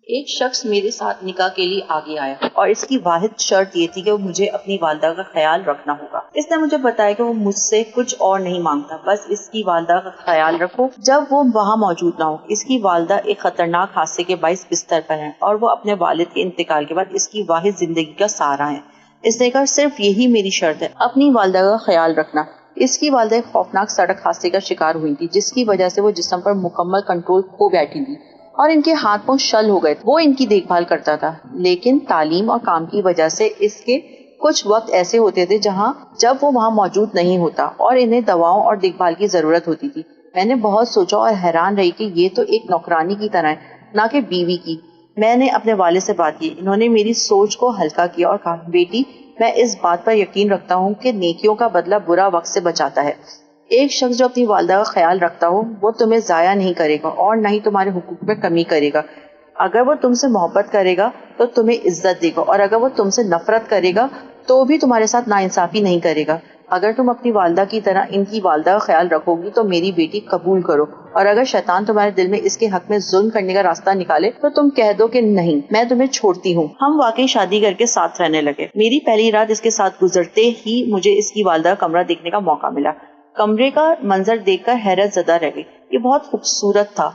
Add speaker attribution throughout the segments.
Speaker 1: ایک شخص میرے ساتھ نکاح کے لیے آگے آیا اور اس کی واحد شرط یہ تھی کہ وہ مجھے اپنی والدہ کا خیال رکھنا ہوگا۔ اس نے مجھے بتایا کہ وہ مجھ سے کچھ اور نہیں مانگتا، بس اس کی والدہ کا خیال رکھو جب وہ وہاں موجود نہ ہو۔ اس کی والدہ ایک خطرناک حادثے کے باعث بستر پر ہیں اور وہ اپنے والد کے انتقال کے بعد اس کی واحد زندگی کا سہارا ہے۔ اس نے کہا صرف یہی میری شرط ہے، اپنی والدہ کا خیال رکھنا۔ اس کی والدہ ایک خوفناک سڑک حادثے کا شکار ہوئی تھی جس کی وجہ سے وہ جسم پر مکمل کنٹرول کھو بیٹھی تھی اور ان کے ہاتھ پاؤں شل ہو گئے۔ وہ ان کی دیکھ بھال کرتا تھا، لیکن تعلیم اور کام کی وجہ سے اس کے کچھ وقت ایسے ہوتے تھے جب وہ وہاں موجود نہیں ہوتا اور انہیں دواؤں اور دیکھ بھال کی ضرورت ہوتی تھی۔ میں نے بہت سوچا اور حیران رہی کہ یہ تو ایک نوکرانی کی طرح ہے، نہ کہ بیوی کی۔ میں نے اپنے والد سے بات کی، انہوں نے میری سوچ کو ہلکا کیا اور کہا بیٹی میں اس بات پر یقین رکھتا ہوں کہ نیکیوں کا بدلہ برا وقت سے بچاتا ہے۔ ایک شخص جو اپنی والدہ کا خیال رکھتا ہو وہ تمہیں ضائع نہیں کرے گا اور نہ ہی تمہارے حقوق میں کمی کرے گا۔ اگر وہ تم سے محبت کرے گا تو تمہیں عزت دے گا اور اگر وہ تم سے نفرت کرے گا تو بھی تمہارے ساتھ ناانصافی نہیں کرے گا۔ اگر تم اپنی والدہ کی طرح ان کی والدہ کا خیال رکھو گی تو میری بیٹی قبول کرو، اور اگر شیطان تمہارے دل میں اس کے حق میں ظلم کرنے کا راستہ نکالے تو تم کہہ دو کہ نہیں میں تمہیں چھوڑتی ہوں۔ ہم واقعی شادی کر کے ساتھ رہنے لگے۔ میری پہلی رات اس کے ساتھ گزرتے ہی مجھے اس کی والدہ کا کمرہ دیکھنے کا موقع ملا۔ کمرے کا منظر دیکھ کر حیرت زدہ رہ گئی۔ یہ بہت خوبصورت تھا،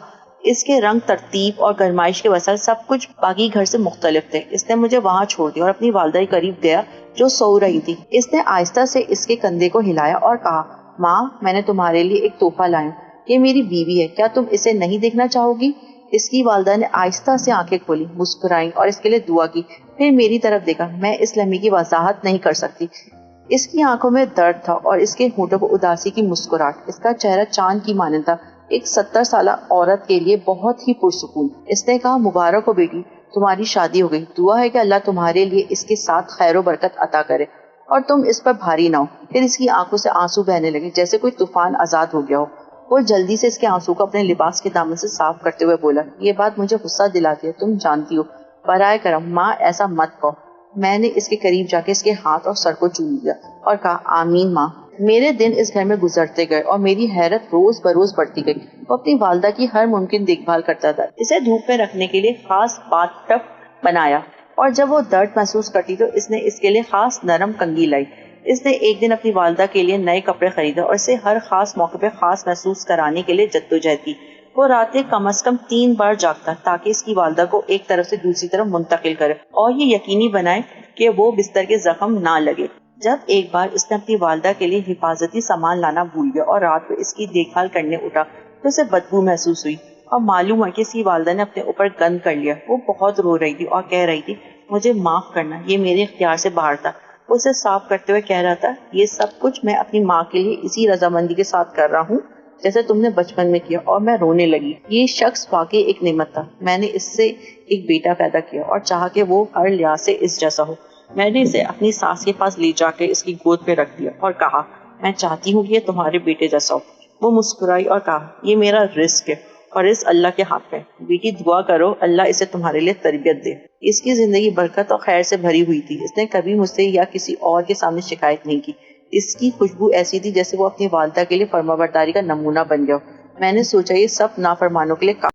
Speaker 1: اس کے رنگ، ترتیب اور گرمائش کے وسائل سب کچھ باقی گھر سے مختلف تھے۔ اس نے مجھے وہاں چھوڑ دیا اور اپنی والدہ کے قریب گیا جو سو رہی تھی۔ اس نے آہستہ سے اس کے کندھے کو ہلایا اور کہا ماں میں نے تمہارے لیے ایک تحفہ لایا ہوں، یہ میری بیوی ہے، کیا تم اسے نہیں دیکھنا چاہو گی؟ اس کی والدہ نے آہستہ سے آنکھیں کھولی، مسکرائی اور اس کے لیے دعا کی، پھر میری طرف دیکھا۔ میں اس لمحے کی وضاحت نہیں کر سکتی۔ اس کی آنکھوں میں درد تھا اور اس کے ہونٹوں کو اداسی کی مسکراہٹ۔ اس کا چہرہ چاند کی مانند تھا، ایک 70 سالہ عورت کے لیے بہت ہی پرسکون۔ اس نے کہا مبارک ہو بیٹی، تمہاری شادی ہو گئی، دعا ہے کہ اللہ تمہارے لیے اس کے ساتھ خیر و برکت عطا کرے اور تم اس پر بھاری نہ ہو۔ پھر اس کی آنکھوں سے آنسو بہنے لگے جیسے کوئی طوفان آزاد ہو گیا ہو۔ وہ جلدی سے اس کے آنسو کو اپنے لباس کے دامن سے صاف کرتے ہوئے بولا یہ بات مجھے غصہ دلاتی ہے، تم جانتی ہو، برائے کرم ماں ایسا مت کہو۔ میں نے اس کے قریب جا کے اس کے ہاتھ اور سر کو چوم لیا اور کہا آمین ماں۔ میرے دن اس گھر میں گزرتے گئے اور میری حیرت روز بروز بڑھتی گئی۔ وہ اپنی والدہ کی ہر ممکن دیکھ بھال کرتا تھا، اسے دھوپ میں رکھنے کے لیے خاص باتھ ٹب بنایا اور جب وہ درد محسوس کرتی تو اس نے اس کے لیے خاص نرم کنگھی لائی۔ اس نے ایک دن اپنی والدہ کے لیے نئے کپڑے خریدے اور اسے ہر خاص موقع پہ خاص محسوس کرانے کے لیے جدوجہد کی۔ وہ راتیں کم از کم 3 بار جاگتا تاکہ اس کی والدہ کو ایک طرف سے دوسری طرف منتقل کرے اور یہ یقینی بنائے کہ وہ بستر کے زخم نہ لگے۔ جب ایک بار اس نے اپنی والدہ کے لیے حفاظتی سامان لانا بھول گیا اور رات کو اس کی دیکھ بھال کرنے اٹھا تو اسے بدبو محسوس ہوئی اور معلوم ہے کہ اس کی والدہ نے اپنے اوپر گند کر لیا۔ وہ بہت رو رہی تھی اور کہہ رہی تھی مجھے معاف کرنا، یہ میرے اختیار سے باہر تھا۔ وہ اسے صاف کرتے ہوئے کہہ رہا تھا یہ سب کچھ میں اپنی ماں کے لیے اسی رضامندی کے ساتھ کر رہا ہوں جیسے تم نے بچپن میں کیا، اور میں رونے لگی۔ یہ شخص واقعی ایک نعمت تھا۔ میں نے اس سے ایک بیٹا پیدا کیا اور چاہا کہ وہ ہر لحاظ سے اس جیسا ہو۔ میں نے اسے اپنی ساس کے پاس لے جا کے اس کی گود پہ رکھ دیا اور کہا میں چاہتی ہوں کہ یہ تمہارے بیٹے جیسا ہو۔ وہ مسکرائی اور کہا یہ میرا رزق ہے اور اس اللہ کے ہاتھ میں، بیٹی دعا کرو اللہ اسے تمہارے لیے تربیت دے۔ اس کی زندگی برکت اور خیر سے بھری ہوئی تھی۔ اس نے کبھی مجھ سے یا کسی اور کے سامنے شکایت نہیں کی۔ اس کی خوشبو ایسی تھی جیسے وہ اپنی والدہ کے لیے فرمانبرداری کا نمونہ بن گیا ہو۔ میں نے سوچا یہ سب نافرمانوں کے لیے